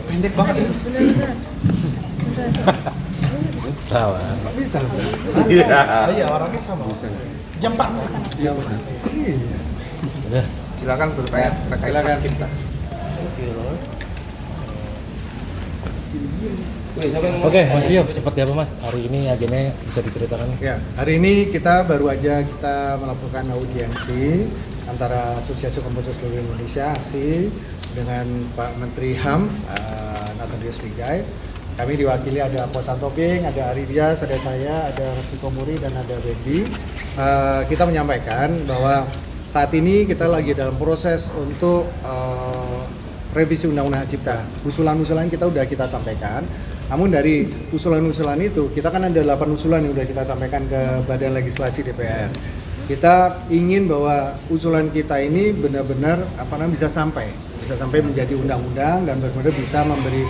Pendek banget. Bener-bener. Salah. Bisa. Iya. Oh iya, orangnya sama. Jam 4. Iya. Udah. Silakan bertanya terkait Silakan. hak cipta. Oke, Mas Rio, seperti apa Mas? Hari ini agendanya bisa diceritakan? Ya, hari ini kita baru aja kita melakukan audiensi antara Asosiasi Komposer Seluruh Indonesia AKSI dengan Pak Menteri HAM Natalius Pigai. Kami diwakili ada Posan Toping, ada Ari Dias, ada saya, ada Resi Komuri dan ada Bendy. Kita menyampaikan bahwa saat ini kita lagi dalam proses untuk revisi Undang-Undang Hak Cipta. Usulan-usulan kita udah kita sampaikan. Namun dari usulan-usulan itu, kita kan ada 8 usulan yang udah kita sampaikan ke Badan Legislasi DPR. Kita ingin bahwa usulan kita ini benar-benar bisa sampai menjadi undang-undang dan benar-benar bisa memberi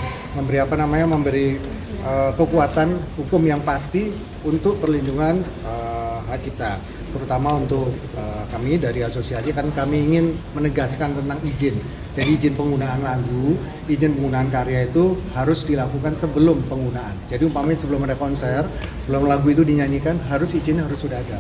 kekuatan hukum yang pasti untuk perlindungan hak cipta, terutama untuk kami dari asosiasi kan kami ingin menegaskan tentang izin. Jadi izin penggunaan lagu, izin penggunaan karya itu harus dilakukan sebelum penggunaan. Jadi umpamanya sebelum ada konser, sebelum lagu itu dinyanyikan harus izin harus sudah ada.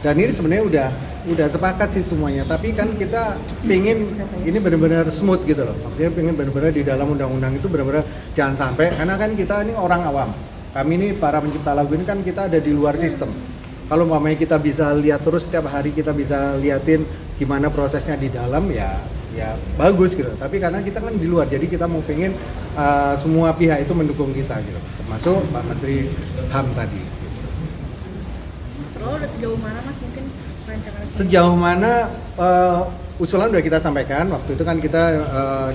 Dan ini sebenarnya udah sepakat sih semuanya, tapi kan kita pengen ini benar-benar smooth gitu loh. Maksudnya pengen benar-benar di dalam undang-undang itu benar-benar jangan sampai, karena kan kita ini orang awam. Kami ini para pencipta lagu ini kan kita ada di luar sistem. Kalau umpamanya kita bisa lihat terus setiap hari kita bisa liatin gimana prosesnya di dalam ya bagus gitu. Tapi karena kita kan di luar, jadi kita mau pengen semua pihak itu mendukung kita gitu. Termasuk Pak Menteri HAM tadi. Kalau udah sejauh mana Mas mungkin rancangan? Sejauh mana usulan udah kita sampaikan. Waktu itu kan kita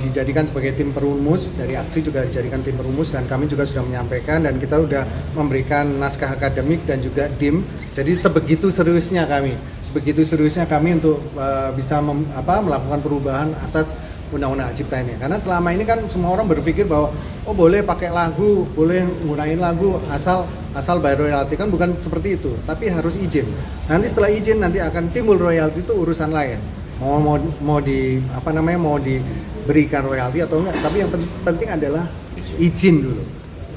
dijadikan sebagai tim perumus, dari AKSI juga dijadikan tim perumus dan kami juga sudah menyampaikan dan kita udah memberikan naskah akademik dan juga DIM. Jadi sebegitu seriusnya kami untuk bisa melakukan perubahan atas Undang-Undang Hak Cipta ini. Karena selama ini kan semua orang berpikir bahwa boleh pakai lagu, boleh gunain lagu asal bayar royalti, kan bukan seperti itu, tapi harus izin. Nanti setelah izin nanti akan timbul royalti, itu urusan lain. Mau diberikan royalti atau enggak, tapi yang penting adalah izin dulu.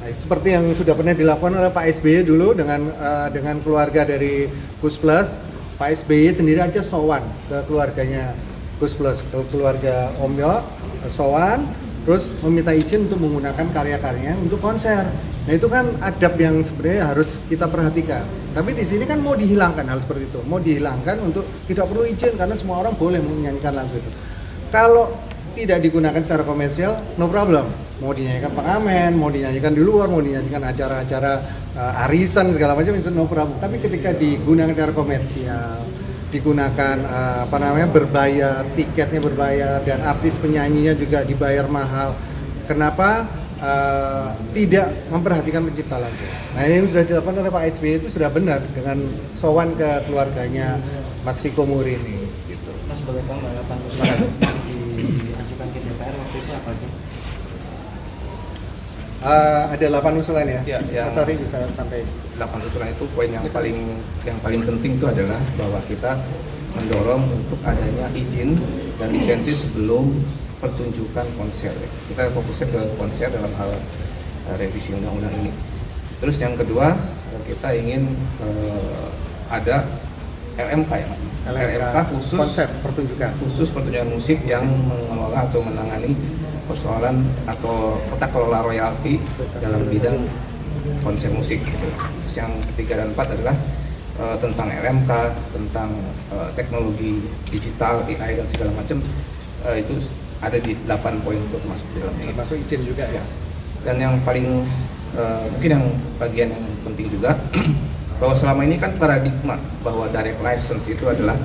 Nah, seperti yang sudah pernah dilakukan oleh Pak SBY dulu dengan keluarga dari Gus Plus. Pak SBY sendiri aja sowan ke keluarganya Gus Plus, ke keluarga Om Yo, sowan, terus meminta izin untuk menggunakan karya-karyanya untuk konser. Nah itu kan adab yang sebenarnya harus kita perhatikan. Tapi di sini kan mau dihilangkan hal seperti itu, mau dihilangkan untuk tidak perlu izin karena semua orang boleh menyanyikan lagu itu. Kalau tidak digunakan secara komersial, no problem. Mau dinyanyikan pengamen, mau dinyanyikan di luar, mau dinyanyikan acara-acara arisan segala macam, itu no problem. Tapi ketika digunakan secara komersial, digunakan berbayar, tiketnya berbayar dan artis penyanyinya juga dibayar mahal. Kenapa tidak memperhatikan pencipta lagu? Nah, yang sudah dilakukan oleh Pak SBY itu sudah benar dengan sowan ke keluarganya Mas Riko Muri ini. Gitu. Mas, boleh tahu nggak 8 usulan diajukan ke DPR waktu itu apa aja? Ada 8 usulan ya? Ya. Mas Ari bisa sampai 8 usulan itu poin yang paling penting itu adalah bahwa kita mendorong untuk adanya izin dan lisensi sebelum pertunjukan konser. Kita fokusnya ke konser dalam hal revisi undang-undang ini. Terus yang kedua, kita ingin ada LMK ya Mas. LMK khusus konser pertunjukan musik yang mengelola atau menangani persoalan atau tata kelola royalti dalam bidang konser musik. Terus yang ketiga dan empat adalah tentang LMK, tentang teknologi digital, AI dan segala macam, itu ada di 8 poin untuk masuk di dalamnya. termasuk izin juga ya. Dan yang paling mungkin yang bagian yang penting juga bahwa selama ini kan paradigma bahwa direct license itu adalah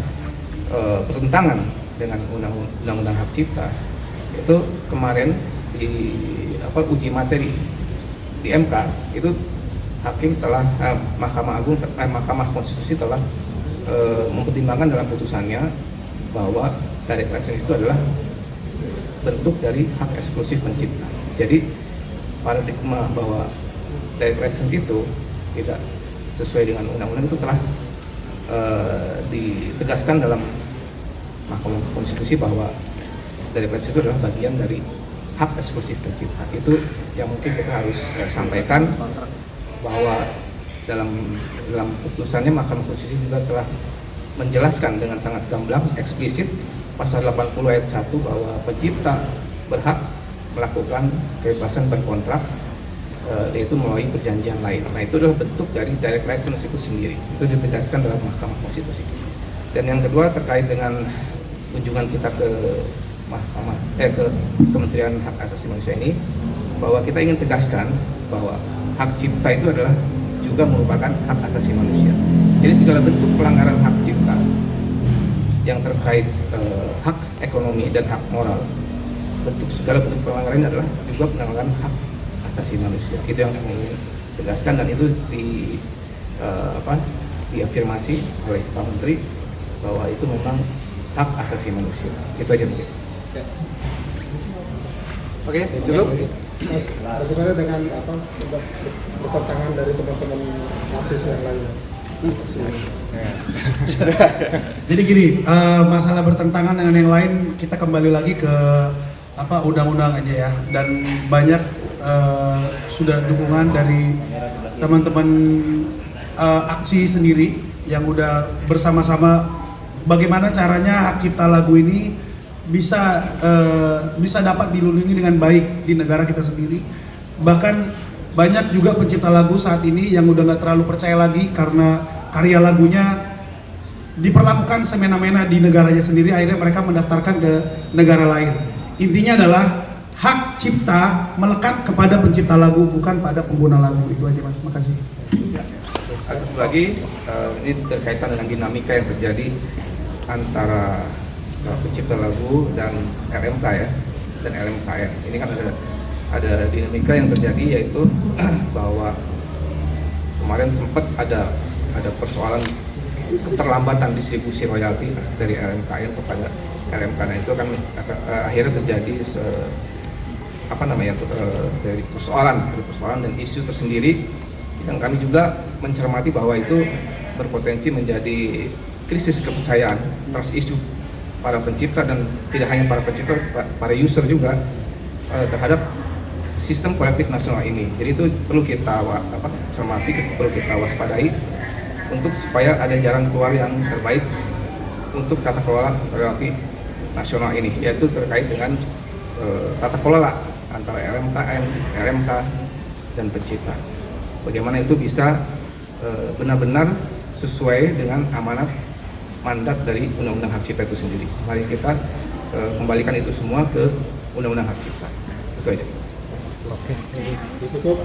bertentangan dengan undang-undang hak cipta. Itu kemarin di uji materi di MK itu hakim telah Mahkamah Konstitusi telah mempertimbangkan dalam putusannya bahwa direct license itu adalah bentuk dari hak eksklusif pencipta. Jadi paradigma bahwa direct license itu tidak sesuai dengan undang-undang itu telah ditegaskan dalam Mahkamah Konstitusi bahwa dari price itu adalah bagian dari hak eksklusif pencipta. Itu yang mungkin kita harus sampaikan, bahwa dalam putusannya Mahkamah Konstitusi juga telah menjelaskan dengan sangat gamblang, eksplisit pasal 80 ayat 1 bahwa pencipta berhak melakukan kebebasan berkontrak, yaitu melalui perjanjian lain. Nah, itu adalah bentuk dari direct license itu sendiri. Itu ditegaskan dalam Mahkamah Konstitusi. Dan yang kedua terkait dengan kunjungan kita ke ke Kementerian Hak Asasi Manusia ini, bahwa kita ingin tegaskan bahwa hak cipta itu adalah juga merupakan hak asasi manusia. Jadi segala bentuk pelanggaran hak cipta yang terkait hak ekonomi dan hak moral, segala bentuk pelanggaran ini adalah juga pelanggaran hak asasi manusia. Itu yang kami ingin tegaskan, dan itu diafirmasi oleh Pak Menteri bahwa itu memang hak asasi manusia. Itu aja mungkin. Oke, cukup. Mas, bagaimana dengan bertentangan dari teman-teman artis yang lain? Jadi gini, masalah bertentangan dengan yang lain, kita kembali lagi ke undang-undang aja ya. Dan banyak sudah dukungan dari teman-teman aksi sendiri yang udah bersama-sama bagaimana caranya hak cipta lagu ini bisa dapat dilindungi dengan baik di negara kita sendiri. Bahkan banyak juga pencipta lagu saat ini yang udah nggak terlalu percaya lagi karena karya lagunya diperlakukan semena-mena di negaranya sendiri, akhirnya mereka mendaftarkan ke negara lain. Intinya adalah hak cipta melekat kepada pencipta lagu, bukan pada pengguna lagu. Itu aja Mas, makasih. Satu lagi, ini berkaitan dengan dinamika yang terjadi antara pencipta lagu dan RMK ya, dan LMKN. Ini kan ada dinamika yang terjadi, yaitu bahwa kemarin sempat ada persoalan keterlambatan distribusi royalti dari LMKN kepada LMK. Nah, itu kan akhirnya terjadi dari persoalan dan isu tersendiri, yang kami juga mencermati bahwa itu berpotensi menjadi krisis kepercayaan trust issue para pencipta, dan tidak hanya para pencipta, para user juga terhadap sistem kolektif nasional ini. Jadi itu perlu kita cermati, perlu kita waspadai untuk supaya ada jalan keluar yang terbaik untuk tata kelola royalti nasional ini, yaitu terkait dengan tata kelola antara LMKN, RMK, dan pencipta. Bagaimana itu bisa benar-benar sesuai dengan amanat mandat dari Undang-Undang Hak Cipta itu sendiri. Mari kita kembalikan itu semua ke Undang-Undang Hak Cipta. Itu aja. Oke. Ditutup.